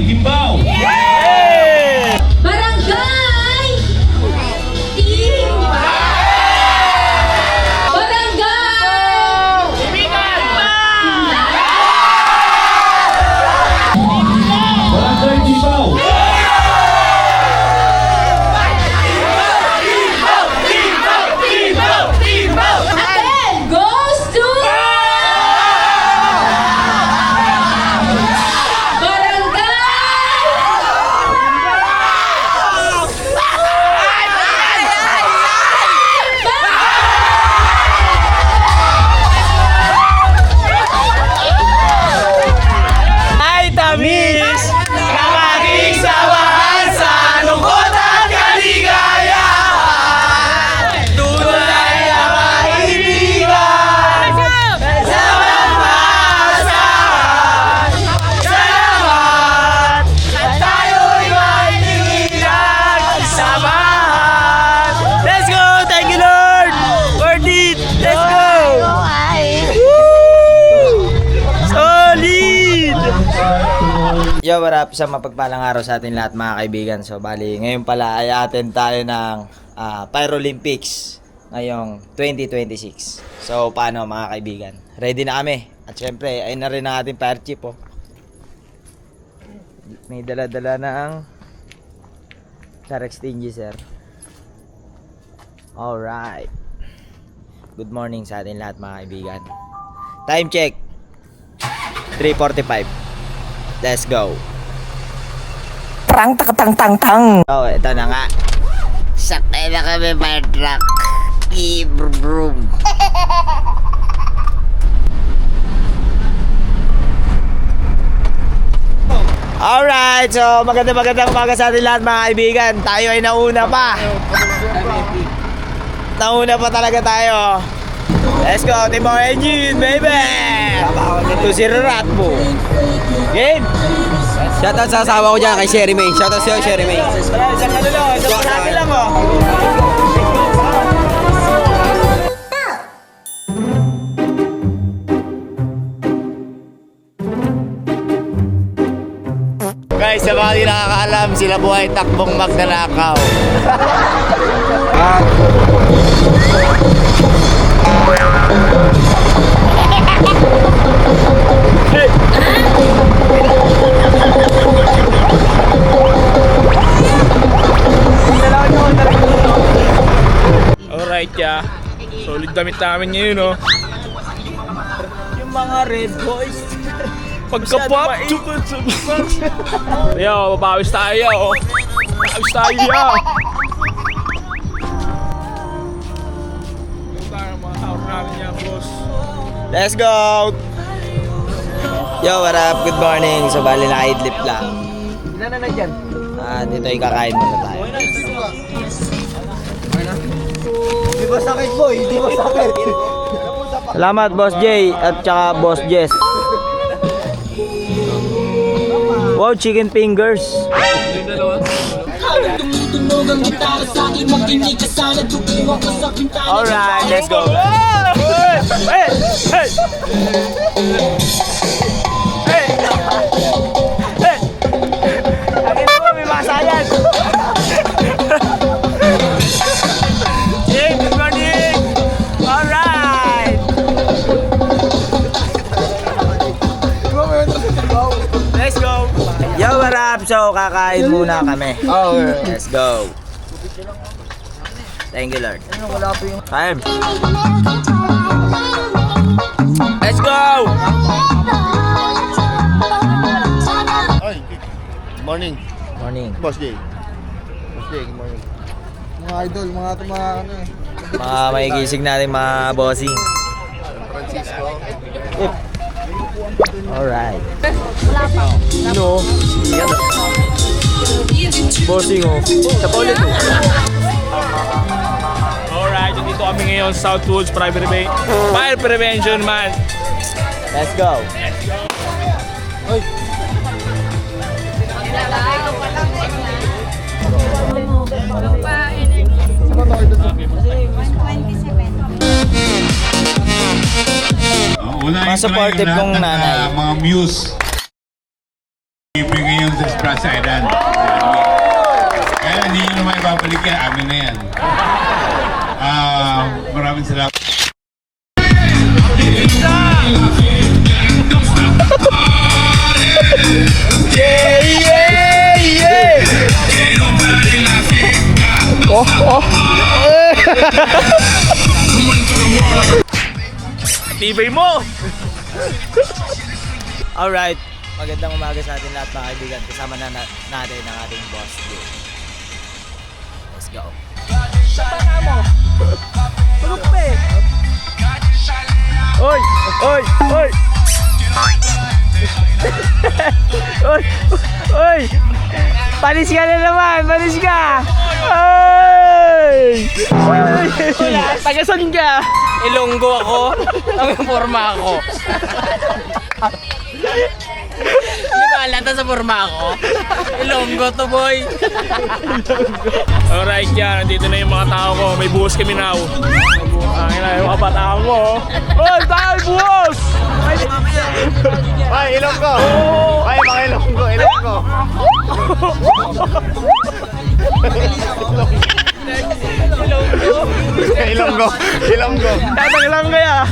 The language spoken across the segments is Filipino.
Gimbao. Barangay Timba. Barangay Barangay Gimbao. Again goes to Ay, tamis! Kamaging sawahan sa lungkot at kaligayahan. Tunay na kaibigan sa mamasahan. Salamat at tayo'y may pinagsamahan. Let's go! Thank you, Lord! Worth it! Let's go! Solid! Yo, what up? Isang mapagpalang araw sa atin lahat mga kaibigan. So, bali, ngayon pala ay attend tayo ng Paralympics ngayong 2026. So, paano mga kaibigan? Ready na kami. At syempre, ay na rin ang ating fire chief, oh. May dala-dala ng fire extinguisher. Alright. Good morning sa atin lahat mga kaibigan. Time check. 3:45. Let's go. Prang tak tang tang tang. Oh, ito na nga. Sakay na kami fire truck. Broom. Alright, so magandang umaga sa atin lahat mga kaibigan. Tayo ay nauna pa. Nauna pa talaga tayo. Let's go, Team Engine, baby! Ito si Ratbo. Game! Shoutout sa asawa ko dyan kay Sherry May. Shoutout sa'yo, Sherry May. Isang panati lang, oh. Guys, sa mga di nakakaalam, sila po ay takbong magnanakaw. Alright ya. Solid damit namin ngayon, oh. Yung mga red boys. Pagka-pop. Yo, babawis tayo, oh. Babawis tayo, ya. Yung tayo mga tao namin yan, boss. Let's go! Yo, what up? Good morning. So, bali naka-idlip lang. Ilan na nandyan? Dito ay kakain muna tayo. Di ba sakit boy? Di ba sakit? Salamat, Boss Jay at saka Boss Jess. Wow, chicken fingers. Alright, let's go. Hey! Hey! Hey! Hey! Akin mo, may masayan. Hey, good morning! Alright! Let's go! Yo, what up? So, kakain muna kami. Let's go. Thank you, Lord. Time. Let's go! Ay, good morning. Morning. Boss Jay. Boss Jay, good morning. Mga idol, mga ano eh. Mga maigising natin mga bossing. Francisco. Alright. No. Bossing, oh. Sa paulit. Alright, dito kami ngayon sa Southwoods Fire Prevention Month. Let's go. Unahin Mga supportive ko na yung kong lahat ng, nanay. mga muse. Libre ngayon Kasiran. Kaya hindi nyo naman ibabalik yan, amin na yan. Maraming salamat. Tibay mo! Alright, magandang umaga sa atin lahat mga kaibigan. Kasama na natin ang ating boss. Let's go. Oy! Oy! Oy! Oy! Oy! Panis ka na naman! Panis ka! Oy! Tagasan ka! Ilonggo ako. Ang forma ako. Di ba alata sa forma ako? Ilonggo to, boy. Alright yan, nandito na yung mga tao ko. May buhos kami now. Ang ina yung kabataan ko. Oy! Tayo buhos! Ay, ilong ko! Ay, mga ilong ko! Ilong ko! Ilong ko! Ilong ko! Tatang lang kaya.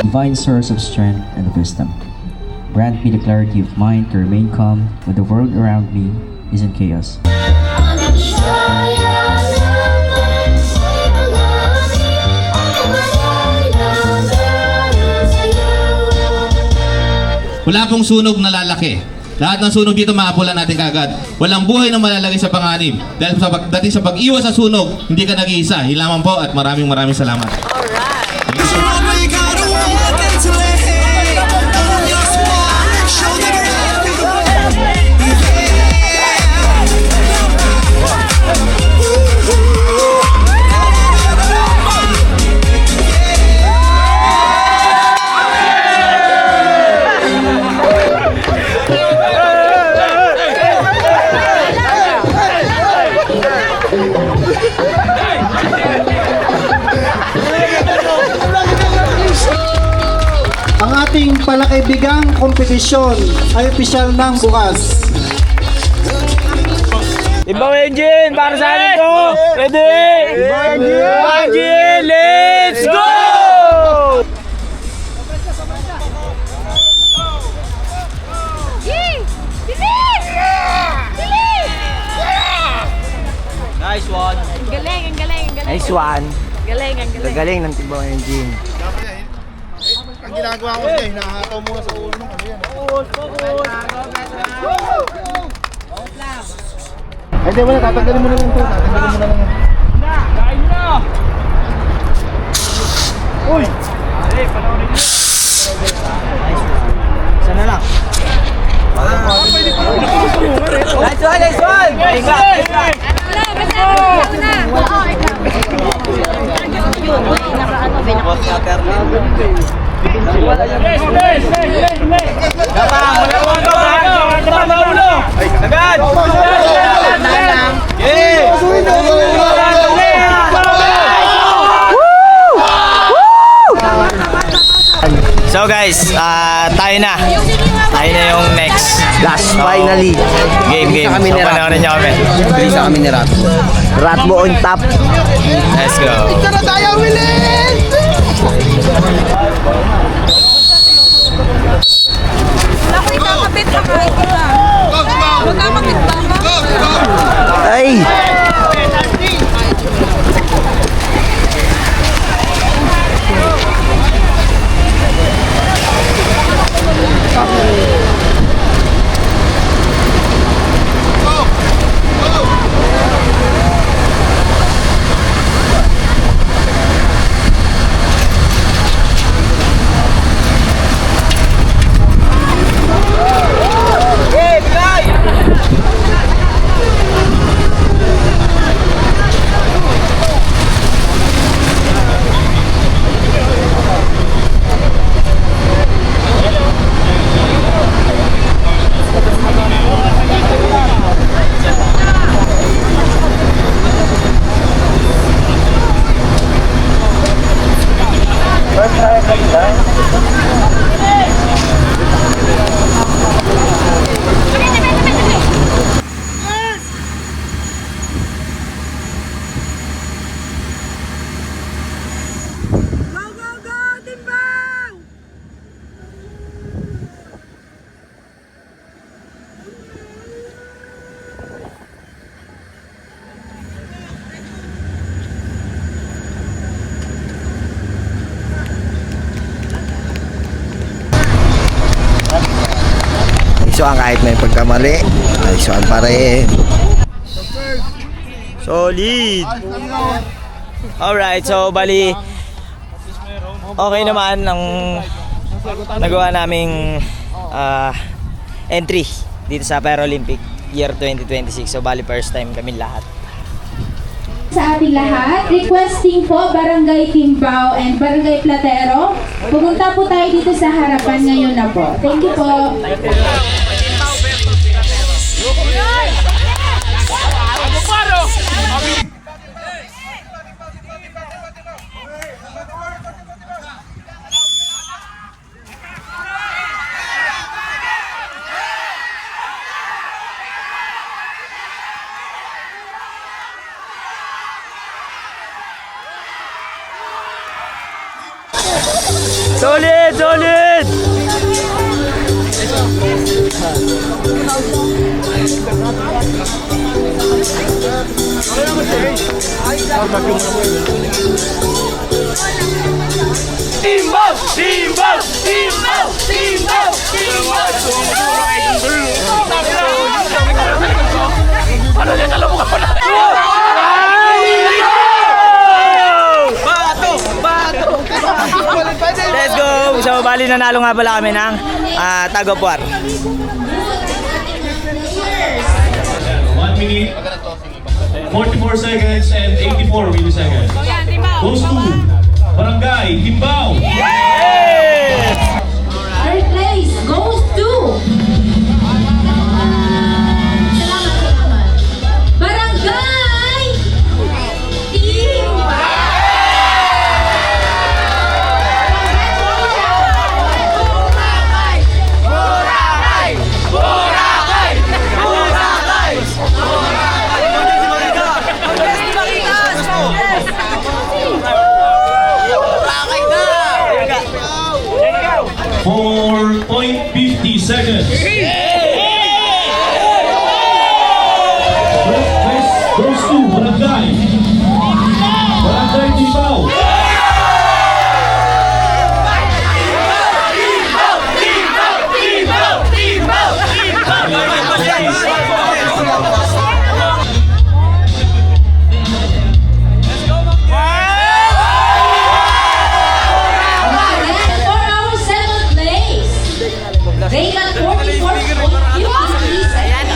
Divine source of strength and wisdom. Grant me the clarity of mind to remain calm when the world around me is in chaos. Wala pong sunog na lalaki. Lahat ng sunog dito maapulan natin kagad. Walang buhay na malalagay sa panganib. Dahil sa pagdating sa pag-iwas sa sunog, hindi ka nag-iisa. Hilaman po at maraming salamat. Ang ating palakaibigang kompetisyon ay opisyal ng bukas. Ibaw engine! Para sa atin to! Ready! Ibaw engine! Let's go! Nice one! Galing, ang galing, ang galing. Nice one! Galing, ang galing. Galing ng Tibaw Engine. Ang ginagawa ko siya, hinahataw muna sa ulo ng ano yan. Ay, di wala, tatanggalin mo na lang ito. Tatanggalin mo na lang. Kain na! Uy! Hey, panoorin nyo! Sana lang. Nice one! Nice one! So guys, tayo na. Tayo na yung next. Last, finally. Game. So panoorin nyo kami. Bilisa kami ni Rat. Rat mo on top. Let's go. Tara tayo, Willen! Magkakapit ba kahit ka? Magkakapit ba? Ay! one kahit may pagkamali. Nice one pa rin. Solid. Alright, so bali okay naman ang nagawa naming entry dito sa Paralympic year 2026. So bali first time kami lahat. Sa ating lahat, requesting po Barangay Timbao and Barangay Platero. Pumunta po tayo dito sa harapan ngayon na po. Thank you po. Solid! Solid! Timbang! Timbang! Timbang! Timbang! Ano niya? Alam mo ka pala! Let's go! So bali nanalo nga pala kami ng tag of war. 1 minute, 44 seconds, and 84 milliseconds. Goes to Barangay Timbao. Third place goes to Barangay Timbao. For 0.50 seconds. First place goes to Barangay Timbao. They got 44.53 seconds.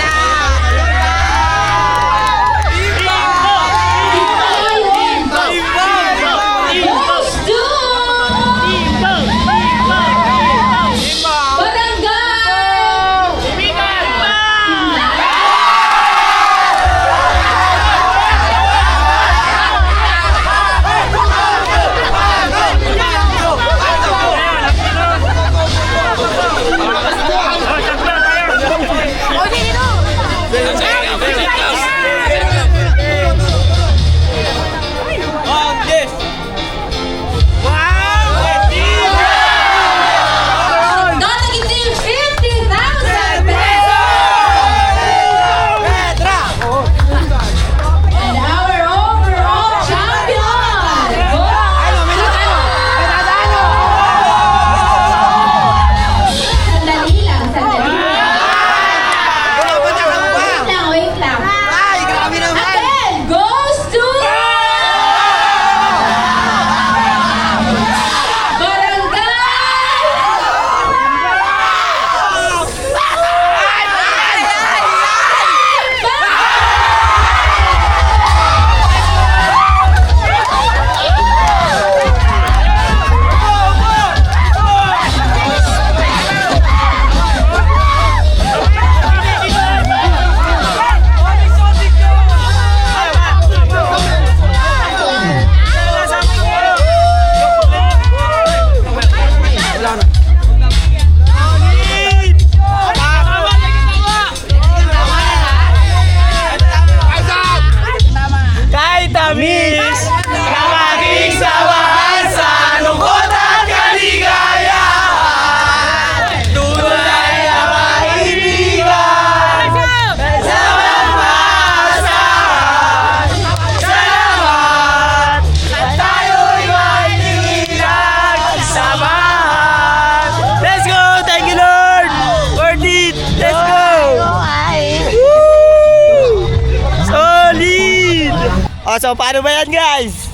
So paano ba yan, guys?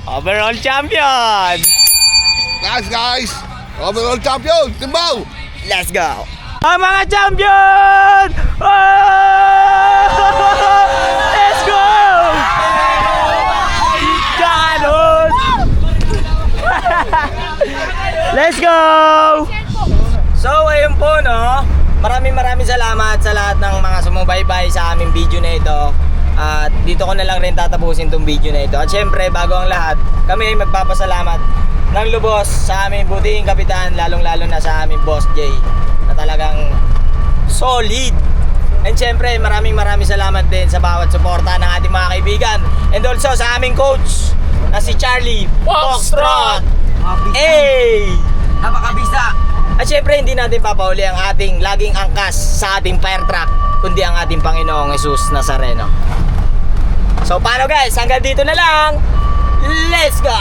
Overall champion! Nice guys! Overall champion, Timbaw! Let's go! Ang mga champion! Oh! Let's go! Ganon! Let's go! So ayun po, no, maraming salamat sa lahat ng mga sumubaybay sa aming video na ito. At dito ko na lang rin tatapusin tong video na ito. At syempre, bago ang lahat, kami ay magpapasalamat ng lubos sa aming butihing kapitan, lalong-lalo na sa aming Boss J na talagang solid. And syempre, maraming salamat din sa bawat suporta ng ating mga kaibigan. And also sa aming coach na si Charlie Foxtrot. Hey! Napakabisa! At syempre, hindi natin papauli ang ating laging angkas sa ating fire truck, kundi ang ating Panginoong Jesus Nazareno. So paano guys, hanggang dito na lang. Let's go!